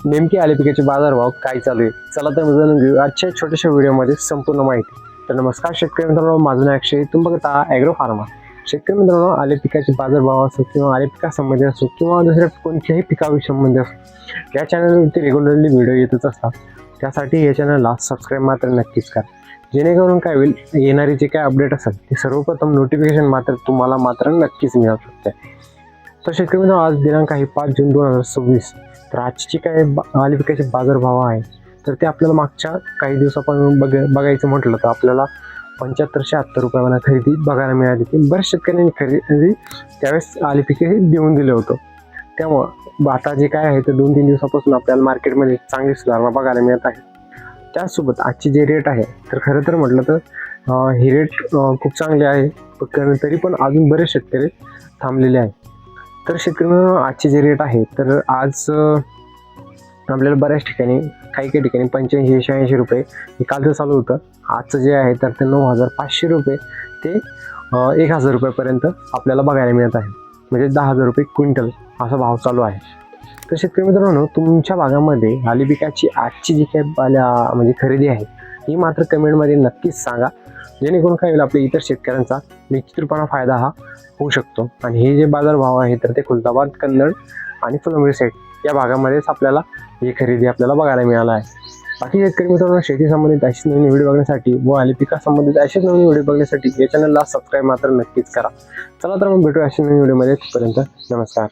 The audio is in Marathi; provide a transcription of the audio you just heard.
नेमके आले पिकाचे बाजारभाव काय चालू आहे, चला तर जाणून घेऊ आजच्या छोट्याशा व्हिडिओमध्ये संपूर्ण माहिती। तर नमस्कार शेतकरी मित्रांनो, माझं नाव अक्षय, तुम्ही बघत आहात ॲग्रो फार्मा। शेतकरी मित्रांनो, आले पिकाचे बाजारभाव असो किंवा आले पिकासंबंधी असो किंवा दुसऱ्या कोणत्याही पिकाविषयी असो, या चॅनलवरती रेग्युलरली व्हिडिओ येतच असतात। त्यासाठी या चॅनलला सबस्क्राईब मात्र नक्कीच करा, जेणेकरून काय होईल, येणारे जे काय अपडेट असेल ते सर्वप्रथम नोटिफिकेशन मात्र तुम्हाला मात्र नक्कीच मिळू शकते। तर शेतकरी मित्रांनो, आज दिनांक आहे 5 जून 2026। तर आजची काय आले पिकाचे बाजारभाव आहे तर ते आपल्याला मागच्या काही दिवसापासून बघायचं म्हटलं तर आपल्याला 75-76 रुपयाला खरेदी बघायला मिळाली की बऱ्याच शेतकऱ्यांनी खरेदी त्यावेळेस आले पिके हे देऊन दिलं होतं। त्यामुळं आता जे काय आहे ते 2-3 दिवसापासून आपल्याला मार्केटमध्ये चांगली सुधारणा बघायला मिळत आहे। त्यासोबत आजची जे रेट आहे तर खरं तर म्हटलं तर हे रेट खूप चांगले आहे, तरी पण अजून बरेच शेतकरी थांबलेले आहेत। तर शेतकऱ्यांना आजचे जे रेट आहे तर आज आपल्याला बऱ्याच ठिकाणी काही ठिकाणी 85-86 रुपये हे कालचं चालू होतं। आजचं जे आहे तर ते 9,500 रुपये ते 1,000 रुपयापर्यंत आपल्याला बघायला मिळत आहे, म्हणजे 10,000 रुपये क्विंटल असा भाव चालू आहे। तर शेतकरी मित्रांनो, तुमच्या भागामध्ये आले पिकाची आजची जी काही म्हणजे खरेदी आहे ही मात्र कमेंटमध्ये नक्कीच सांगा, जेणेकरून काय होईल, आपल्या इतर शेतकऱ्यांचा निश्चितपणे फायदा हा होऊ शकतो। आणि हे जे बाजारभाव आहे तर ते खुलताबाद, कन्नड आणि फुलंब्री साईड या भागामध्येच आपल्याला ही खरेदी आपल्याला बघायला मिळाला आहे। बाकी शेतकरी मित्रांनो, शेती संबंधित अशी नवीन व्हिडिओ बघण्यासाठी व आले पिका संबंधित असेच नवीन व्हिडिओ बघण्यासाठी या चॅनलला सबस्क्राईब मात्र नक्कीच करा। चला तर मग भेटू अशा नवीन व्हिडिओमध्ये, तोपर्यंत नमस्कार।